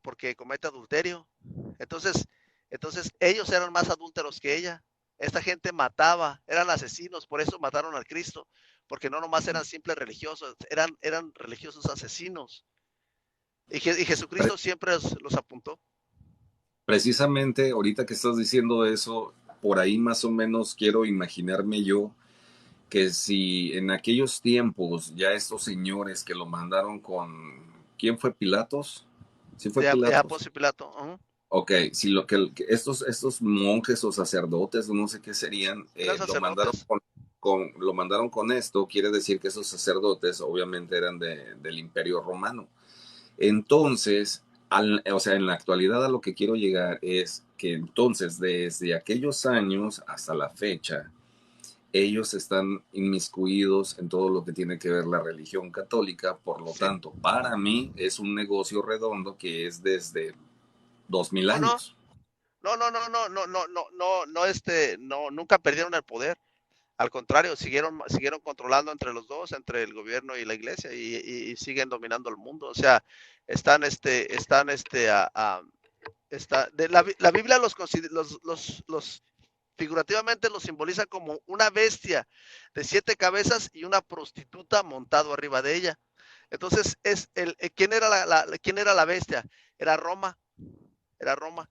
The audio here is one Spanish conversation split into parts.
porque comete adulterio. Entonces, entonces ellos eran más adúlteros que ella. Esta gente mataba, eran asesinos, por eso mataron al Cristo, porque no nomás eran simples religiosos, eran religiosos asesinos. Y Pre- Jesucristo siempre los apuntó. Precisamente ahorita que estás diciendo eso, por ahí más o menos quiero imaginarme yo que si en aquellos tiempos ya estos señores que lo mandaron con... ¿Quién fue Pilatos? ¿Sí fue Ya Pilatos? Poncio Pilato. Ok, si lo que estos monjes o sacerdotes, no sé qué serían, Eran sacerdotes. lo mandaron con esto, quiere decir que esos sacerdotes obviamente eran del Imperio Romano. Entonces, o sea, en la actualidad a lo que quiero llegar es que entonces desde aquellos años hasta la fecha, ellos están inmiscuidos en todo lo que tiene que ver la religión católica, por lo Sí. tanto, para mí es un negocio redondo que es desde 2000 No, no, años. no, nunca perdieron el poder. Al contrario, siguieron controlando entre los dos, entre el gobierno y la iglesia, y siguen dominando el mundo. O sea, están, la Biblia los figurativamente los simboliza como una bestia de 7 cabezas y una prostituta montado arriba de ella. Entonces, ¿quién era la bestia? Era Roma, era Roma,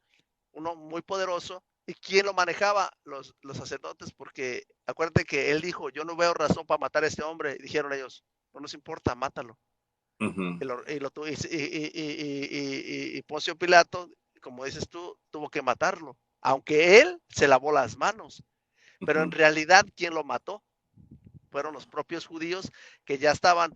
uno muy poderoso. ¿Y quién lo manejaba? Los sacerdotes, porque acuérdate que él dijo, yo no veo razón para matar a este hombre. Y dijeron ellos, no nos importa, mátalo. Uh -huh. Y Poncio Pilato, como dices tú, tuvo que matarlo, aunque él se lavó las manos. Uh Pero en -huh. realidad, ¿quién lo mató? Fueron los propios judíos que ya estaban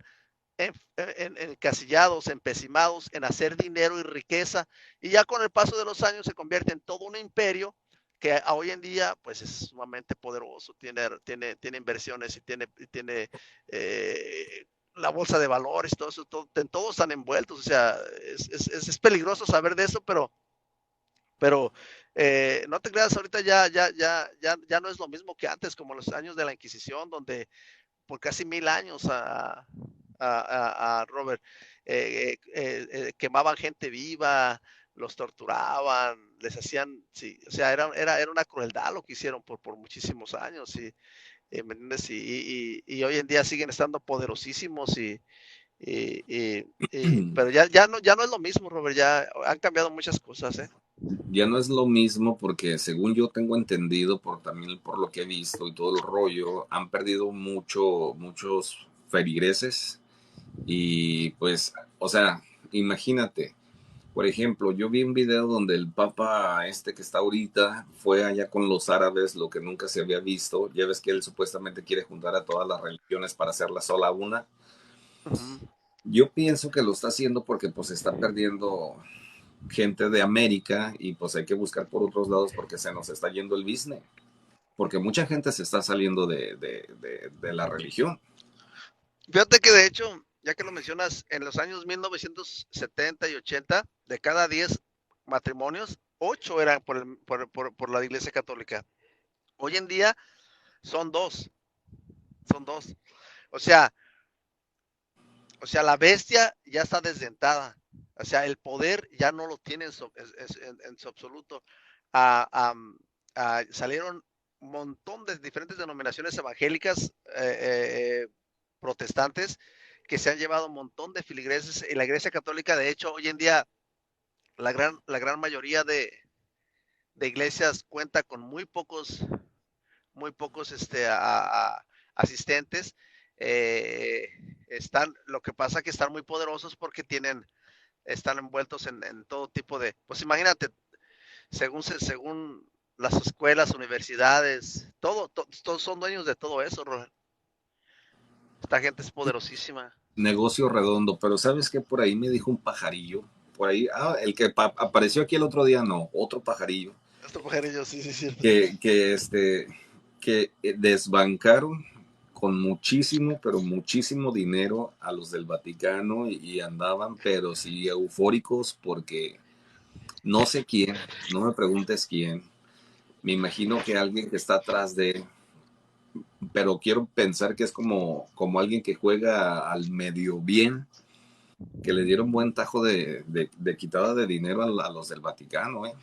encasillados, empecimados en hacer dinero y riqueza, y ya con el paso de los años se convierte en todo un imperio que hoy en día pues es sumamente poderoso, tiene inversiones y tiene la bolsa de valores, todo eso, todos están envueltos, o sea, es peligroso saber de eso, pero no te creas, ahorita ya no es lo mismo que antes, como los años de la Inquisición, donde por casi 1000 años a Robert, quemaban gente viva, los torturaban, les hacían, sí, o sea, era una crueldad lo que hicieron por muchísimos años, ¿me entiendes? Y hoy en día siguen estando poderosísimos pero ya no es lo mismo, Robert, ya han cambiado muchas cosas, ¿eh? Ya no es lo mismo porque según yo tengo entendido, también por lo que he visto y todo el rollo, han perdido muchos feligreses y pues, o sea, imagínate, por ejemplo, yo vi un video donde el papa este que está ahorita fue allá con los árabes, lo que nunca se había visto, ya ves que él supuestamente quiere juntar a todas las religiones para hacerla sola una. Ujú. Yo pienso que lo está haciendo porque pues está perdiendo gente de América y pues hay que buscar por otros lados porque se nos está yendo el business. Porque mucha gente se está saliendo de la religión. Fíjate que de hecho, ya que lo mencionas, en los años 1970 y 80, de cada 10 matrimonios, 8 eran por la Iglesia Católica. Hoy en día son son dos. O sea, la bestia ya está desdentada. O sea, el poder ya no lo tiene en su absoluto. Ah, salieron un montón de diferentes denominaciones evangélicas protestantes que se han llevado un montón de filigreses. Y la Iglesia Católica, de hecho, hoy en día la gran mayoría de iglesias cuenta con muy pocos asistentes. Eh, lo que pasa que están muy poderosos porque están envueltos en todo tipo pues imagínate, según las escuelas, universidades, todos son dueños de todo eso, Robert. Esta gente es poderosísima. Negocio redondo, pero ¿sabes qué? Por ahí me dijo un pajarillo. Por ahí, el que apareció aquí el otro día, no, otro pajarillo, Estos pajarillos, sí, sí, cierto. que, que, este, que desbancaron con muchísimo, pero muchísimo dinero a los del Vaticano y andaban, pero sí, eufóricos porque no sé quién, no me preguntes quién, me imagino que alguien que está atrás de, pero quiero pensar que es como alguien que juega al medio bien que le dieron buen tajo de quitada de dinero a los del Vaticano, ¿eh?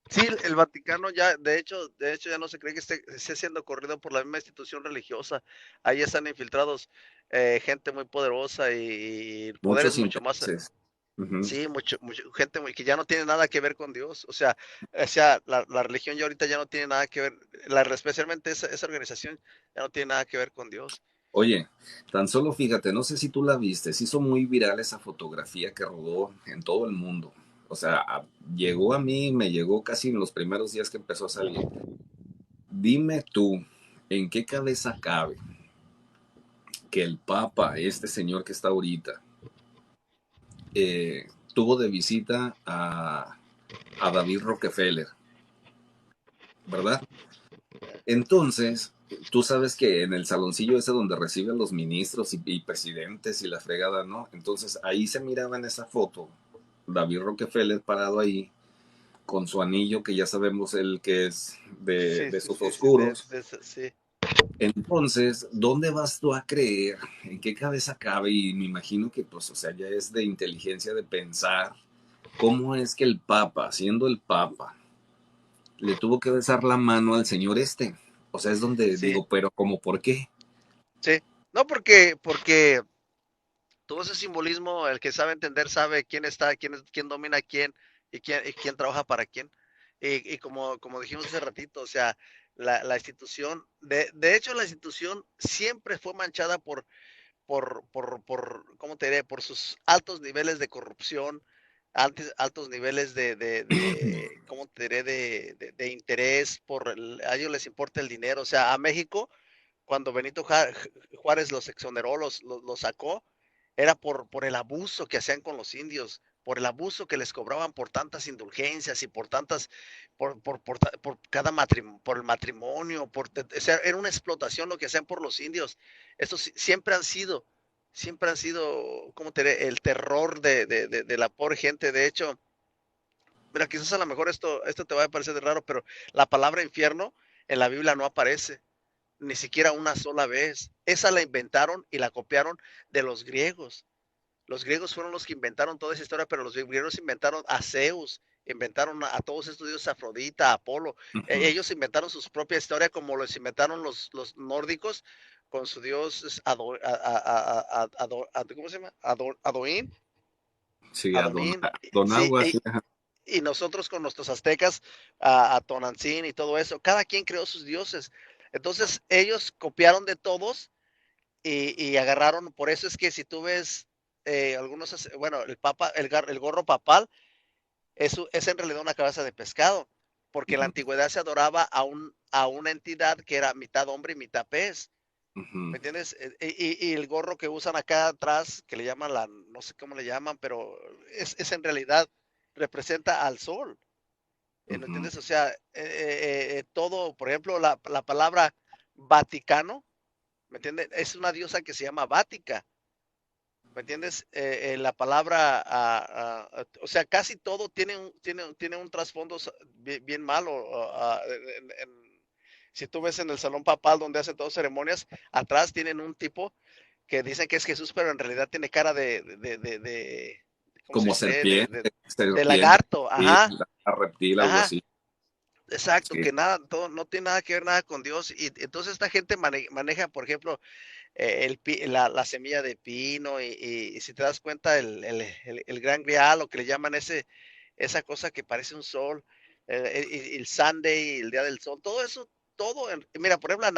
Sí, el Vaticano ya, de hecho ya no se cree que esté siendo corrido por la misma institución religiosa. Ahí están infiltrados gente muy poderosa y poderes Muchos mucho más, intereses. Ujú. sí, gente que ya no tiene nada que ver con Dios. O sea, la religión ya ahorita ya no tiene nada que ver, especialmente esa organización ya no tiene nada que ver con Dios. Oye, tan solo fíjate, no sé si tú la viste, se hizo muy viral esa fotografía que rodó en todo el mundo. O sea, llegó a mí, me llegó casi en los primeros días que empezó a salir. Dime tú, ¿en qué cabeza cabe que el Papa, este señor que está ahorita, tuvo de visita a David Rockefeller, ¿verdad? Entonces, tú sabes que en el saloncillo ese donde reciben los ministros y presidentes y la fregada, ¿no? Entonces ahí se miraba en esa foto David Rockefeller parado ahí con su anillo que ya sabemos el que es Sí, de sí, sus sí, sí, oscuros. sí. Entonces, ¿dónde vas tú a creer? ¿En qué cabeza cabe? Y me imagino que, pues, o sea, ya es de inteligencia de pensar cómo es que el Papa, siendo el Papa, le tuvo que besar la mano al señor este. O sea, es donde Sí, digo, pero ¿cómo por qué? sí. No, porque todo ese simbolismo, el que sabe entender sabe quién está, quién domina a quién y quién trabaja para quién. Y como dijimos hace ratito, o sea, la institución, de hecho la institución siempre fue manchada ¿cómo te diré? Por sus altos niveles de corrupción, altos niveles ¿cómo te diré? De interés, a ellos les importa el dinero. O sea, a México, cuando Benito Juárez los exoneró, los sacó, era por el abuso que hacían con los indios, por el abuso que les cobraban por tantas indulgencias y por tantas, por cada matrimonio, por el matrimonio, o sea, era una explotación lo que hacían por los indios. Estos siempre han sido, ¿cómo te diré? El terror de la pobre gente. De hecho, mira, quizás a lo mejor esto te va a parecer de raro, pero la palabra infierno en la Biblia no aparece ni siquiera una sola vez. Esa la inventaron y la copiaron de los griegos. Los griegos fueron los que inventaron toda esa historia, pero los griegos inventaron a Zeus, inventaron a todos estos dioses, Afrodita, Apolo. Ujú. Ellos inventaron su propia historia como los inventaron los nórdicos con su dios ¿cómo se llama? Adoín, Sí, Adonín. Don Sí, Agua, sí. Ajá. y nosotros con nuestros aztecas, a Tonantzin y todo eso. Cada quien creó sus dioses. Entonces ellos copiaron de todos y agarraron, por eso es que si tú ves bueno, el gorro papal es en realidad una cabeza de pescado, porque en la Ujú, antigüedad se adoraba a una entidad que era mitad hombre y mitad pez, ujú, ¿me entiendes? Y el gorro que usan acá atrás, que le llaman no sé cómo le llaman, pero es en realidad representa al sol, ¿no ujú. entiendes? O sea, todo, por ejemplo, la palabra Vaticano, ¿me entiendes? Es una diosa que se llama Vática, ¿me entiendes? La palabra, o sea, casi todo tiene un trasfondo bien malo. Si tú ves en el salón papal donde hacen todas ceremonias, atrás tienen un tipo que dicen que es Jesús, pero en realidad tiene cara ¿cómo se Como dice? serpiente, De serpiente, lagarto, ajá, reptil, algo ajá. así. Exacto, Sí. que nada, todo, no tiene nada que ver nada con Dios. Y entonces esta gente maneja, por ejemplo, la semilla de pino y si te das cuenta el gran grial, lo que le llaman esa cosa que parece un sol, el Sunday, el día del sol, todo eso, mira, por ejemplo, la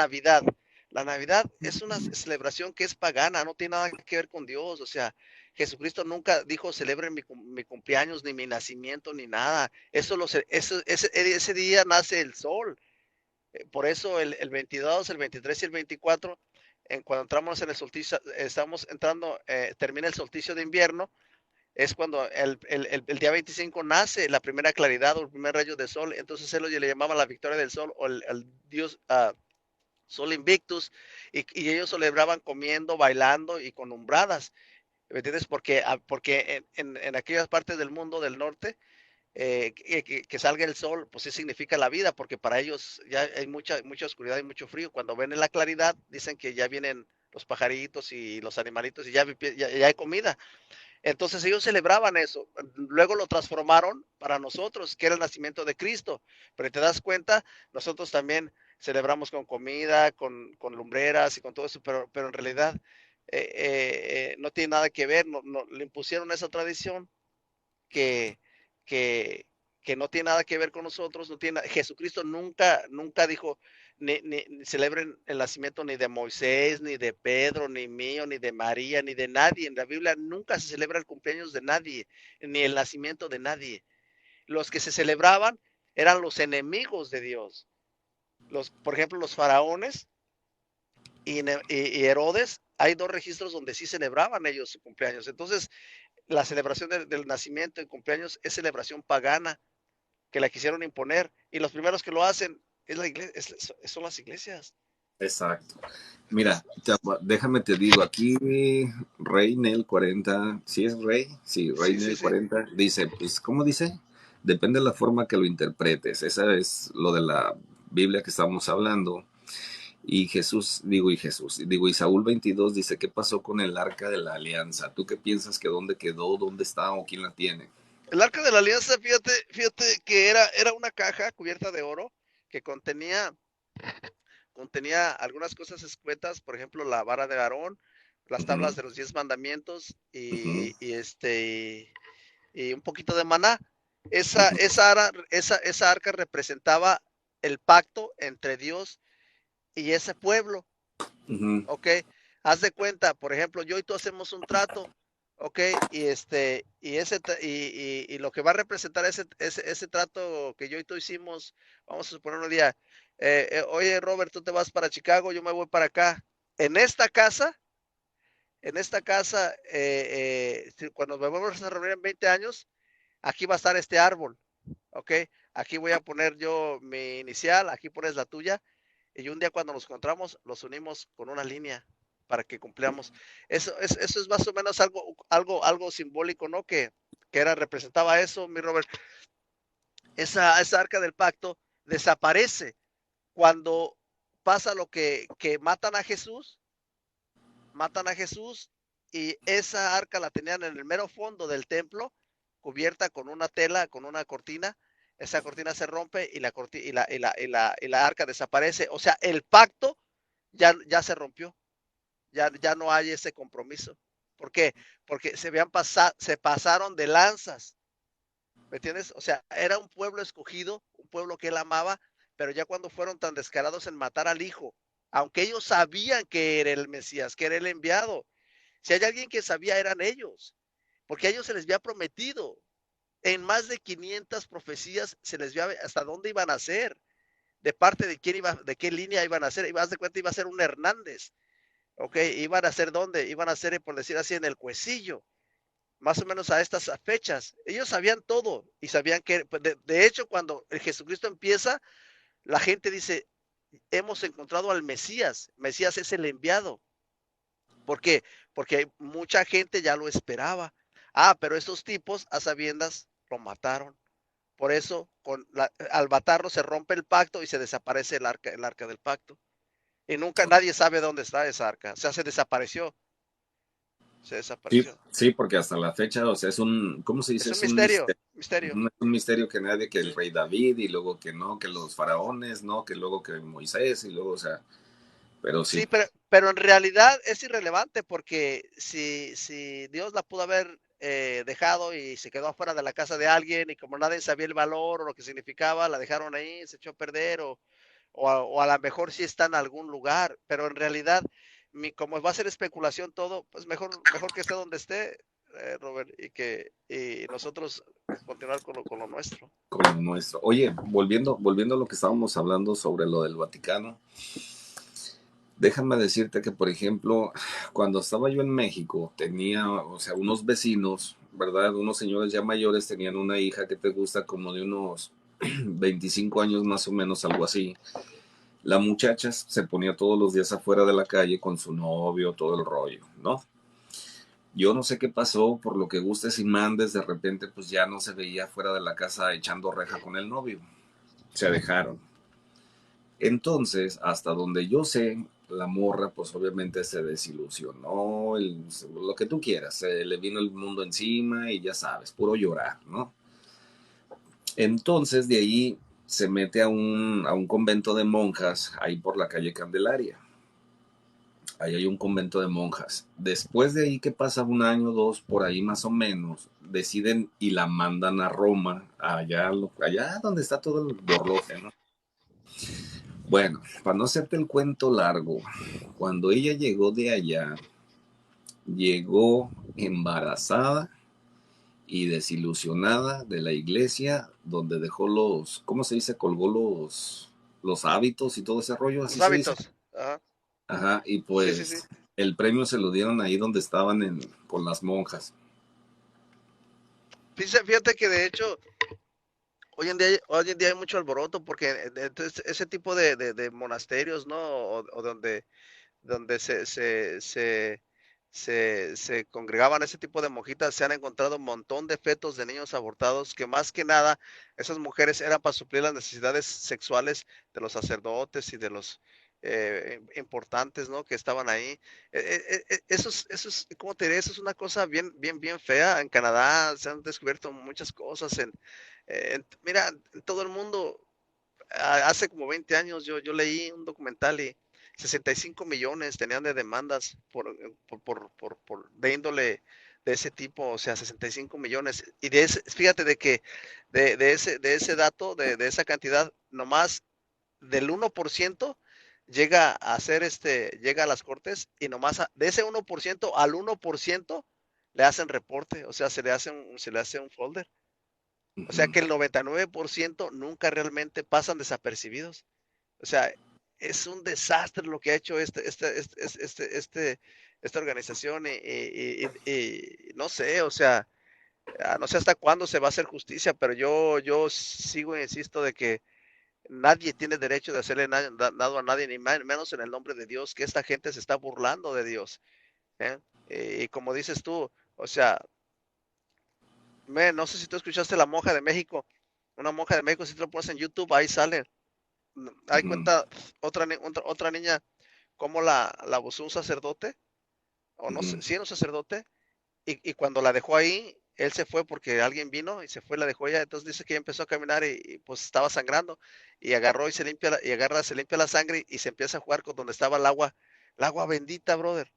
Navidad es una celebración que es pagana, no tiene nada que ver con Dios. O sea, Jesucristo nunca dijo celebren mi cumpleaños, ni mi nacimiento, ni nada. Ese día nace el sol. Por eso el 22, el 23 y el 24, cuando entramos en el solsticio, estamos entrando, termina el solsticio de invierno, es cuando el día 25 nace la primera claridad o el primer rayo de sol. Entonces él le llamaba la victoria del sol o el dios Sol Invictus, y ellos celebraban comiendo, bailando y con umbradas. ¿Me entiendes? Porque en aquellas partes del mundo del norte, que salga el sol, pues sí significa la vida, porque para ellos ya hay mucha oscuridad y mucho frío. Cuando ven la claridad, dicen que ya vienen los pajaritos y los animalitos y ya hay comida. Entonces ellos celebraban eso. Luego lo transformaron para nosotros, que era el nacimiento de Cristo. Pero te das cuenta, nosotros también celebramos con comida, con lumbreras y con todo eso, pero en realidad no tiene nada que ver. Le impusieron esa tradición que, que, que no tiene nada que ver con nosotros. No tiene, Jesucristo nunca dijo, ni celebren el nacimiento ni de Moisés, ni de Pedro, ni mío, ni de María, ni de nadie. En la Biblia nunca se celebra el cumpleaños de nadie, ni el nacimiento de nadie. Los que se celebraban eran los enemigos de Dios. Por ejemplo, los faraones y Herodes, hay dos registros donde sí celebraban ellos su cumpleaños. Entonces, la celebración del nacimiento y cumpleaños es celebración pagana que la quisieron imponer, y los primeros que lo hacen es la iglesia, son las iglesias. Exacto. Mira, déjame te digo, aquí Rey Nel 40, ¿sí es Rey? Sí, Rey Sí, sí, Nel sí. 40 dice, pues, ¿cómo dice? Depende de la forma que lo interpretes. Esa es lo de la Biblia que estamos hablando. Y Saúl 22 dice, ¿qué pasó con el arca de la alianza? ¿Tú qué piensas que dónde quedó, dónde está o quién la tiene? El arca de la alianza, fíjate que era una caja cubierta de oro que contenía algunas cosas escuetas, por ejemplo, la vara de Aarón, las Ujú, tablas de los 10 mandamientos ujú, y un poquito de maná. ujú, Esa arca representaba el pacto entre Dios y ese pueblo. ujú, ¿Ok? Haz de cuenta, por ejemplo, yo y tú hacemos un trato, ¿ok? Y lo que va a representar ese trato que yo y tú hicimos, vamos a suponer un día, oye Robert, tú te vas para Chicago, yo me voy para acá. En esta casa, cuando me vamos a reunir en 20 años, aquí va a estar este árbol, ¿ok? Aquí voy a poner yo mi inicial, aquí pones la tuya, y un día cuando nos encontramos, los unimos con una línea para que cumplamos. Eso es más o menos algo simbólico, ¿no? Representaba eso, mi Robert. Esa arca del pacto desaparece cuando pasa lo que matan a Jesús, y esa arca la tenían en el mero fondo del templo, cubierta con una tela, con una cortina. Esa cortina se rompe y la arca desaparece. O sea, el pacto ya se rompió, ya no hay ese compromiso. ¿Por qué? Porque se pasaron de lanzas, ¿me entiendes? O sea, era un pueblo escogido, un pueblo que él amaba, pero ya cuando fueron tan descarados en matar al hijo, aunque ellos sabían que era el Mesías, que era el enviado, si hay alguien que sabía eran ellos, porque a ellos se les había prometido, en más de 500 profecías se les había hasta dónde iban a ser, de parte de quién iba, de qué línea iban a ser. Ibas de cuenta, iba a ser un Hernández. Ok, iban a ser dónde, iban a ser, por decir así, en el Cuecillo, más o menos a estas fechas. Ellos sabían todo y sabían que, pues, de hecho, cuando el Jesucristo empieza, la gente dice, hemos encontrado al Mesías. Mesías es el enviado. ¿Por qué? Porque mucha gente ya lo esperaba. Ah, pero estos tipos, a sabiendas, lo mataron. Por eso, al matarlo, se rompe el pacto y se desaparece el arca del pacto. Y nunca nadie sabe dónde está esa arca. O sea, se desapareció. Se Sí, desapareció. sí, porque hasta la fecha, o sea, es un, ¿cómo se dice? Es un Es un misterio, misterio. misterio. Ujú, es un misterio que nadie, que el Sí. rey David, y luego que no, que los faraones, no, que luego que Moisés, y luego, o sea, pero Sí, sí. pero en realidad es irrelevante porque si Dios la pudo haber dejado y se quedó afuera de la casa de alguien y como nadie sabía el valor o lo que significaba, la dejaron ahí, se echó a perder o a lo mejor sí está en algún lugar, pero en realidad, como va a ser especulación todo, pues mejor que esté donde esté, Robert, y nosotros continuar con lo nuestro. Con lo nuestro. Oye, volviendo a lo que estábamos hablando sobre lo del Vaticano, déjame decirte que, por ejemplo, cuando estaba yo en México, tenía, o sea, unos vecinos, ¿verdad? Unos señores ya mayores tenían una hija que te gusta como de unos 25 años más o menos, algo así. La muchacha se ponía todos los días afuera de la calle con su novio, todo el rollo, ¿no? Yo no sé qué pasó, por lo que gustes y mandes, de repente pues ya no se veía fuera de la casa echando reja con el novio. Se dejaron. Entonces, hasta donde yo sé, la morra pues obviamente se desilusionó, lo que tú quieras, se le vino el mundo encima y ya sabes, puro llorar, ¿no? Entonces de ahí se mete a un convento de monjas ahí por la calle Candelaria. Ahí hay un convento de monjas. Después de ahí que pasa un año, dos, por ahí más o menos, deciden y la mandan a Roma, allá donde está todo el borlote, ¿no? Bueno, para no hacerte el cuento largo, cuando ella llegó de allá, llegó embarazada y desilusionada de la iglesia, donde dejó ¿cómo se dice? Colgó los hábitos y todo ese rollo, Los así se dice. hábitos. Ajá. Ajá, y Sí, sí, sí. pues el premio se lo dieron ahí donde estaban con las monjas. Fíjate que de hecho, hoy en día hay mucho alboroto porque entonces, ese tipo de monasterios, ¿no? O donde se congregaban ese tipo de monjitas, se han encontrado un montón de fetos de niños abortados, que más que nada esas mujeres eran para suplir las necesidades sexuales de los sacerdotes y de los importantes, ¿no? Que estaban ahí. ¿Cómo te diré? Eso es una cosa bien, bien, bien fea. En Canadá se han descubierto muchas cosas. Mira, en todo el mundo, hace como 20 años yo leí un documental y 65 millones tenían de demandas de índole de ese tipo, o sea, 65 millones. Y fíjate de que de ese dato, de esa cantidad, nomás del 1% llega a las cortes y nomás de ese 1% al 1% le hacen reporte, o sea, se le hace un folder. O sea Ujú. que el 99% nunca realmente pasan desapercibidos. O sea, es un desastre lo que ha hecho esta organización y no sé, o sea, no sé hasta cuándo se va a hacer justicia, pero yo sigo e insisto de que nadie tiene derecho de hacerle nada a nadie, ni menos en el nombre de Dios, que esta gente se está burlando de Dios. ¿Eh? Y como dices tú, o sea, no sé si tú escuchaste la monja de México, una monja de México, si tú lo pones en YouTube, ahí sale. Hay Ujú. cuenta otra niña cómo la abusó un sacerdote, o no sé, Ujú. sí era un sacerdote, y cuando la dejó ahí, él se fue porque alguien vino y se fue, la dejó ella, entonces dice que ella empezó a caminar pues estaba sangrando, y agarró y se limpia la sangre y se empieza a jugar con donde estaba el agua bendita, brother,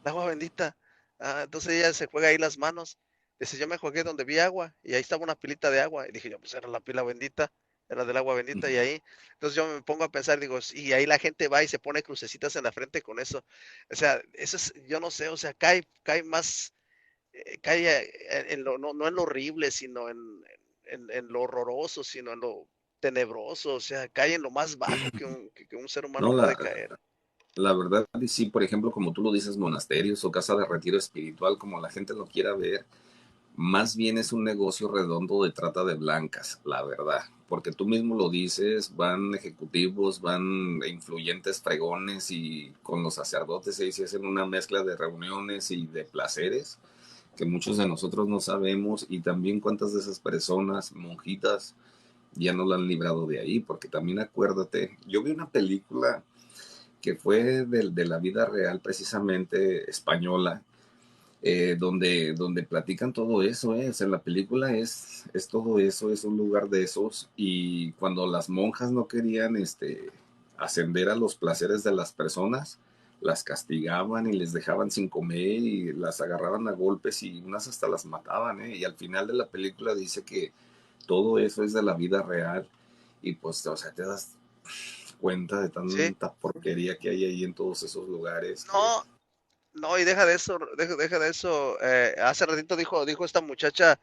el agua bendita. Entonces ella se juega ahí las manos, dice, yo me jugué donde vi agua, y ahí estaba una pilita de agua, y dije yo, pues era la pila bendita, era del agua bendita, y Ujú. ahí, entonces yo me pongo a pensar, digo, y ahí la gente va y se pone crucecitas en la frente con eso, o sea, eso es, yo no sé, o sea, cae más, cae no en lo horrible, sino en lo horroroso, sino en lo tenebroso, o sea, cae en lo más bajo que un ser humano No, puede caer. la verdad, y sí, por ejemplo, como tú lo dices, monasterios o casa de retiro espiritual, como la gente lo quiera ver, más bien es un negocio redondo de trata de blancas, la verdad. Porque tú mismo lo dices, van ejecutivos, van influyentes fregones y con los sacerdotes ahí se hacen una mezcla de reuniones y de placeres que muchos de nosotros no sabemos y también cuántas de esas personas, monjitas, ya no la han librado de ahí, porque también acuérdate, yo vi una película que fue de la vida real precisamente española, donde platican todo eso, o sea, la película es todo eso, es un lugar de esos, y cuando las monjas no querían ascender a los placeres de las personas, las castigaban y les dejaban sin comer y las agarraban a golpes y unas hasta las mataban, y al final de la película dice que todo eso es de la vida real y pues, o sea, te das cuenta de Sí, tanta porquería que hay ahí en todos esos lugares que no, no, y deja de eso, hace ratito dijo esta muchacha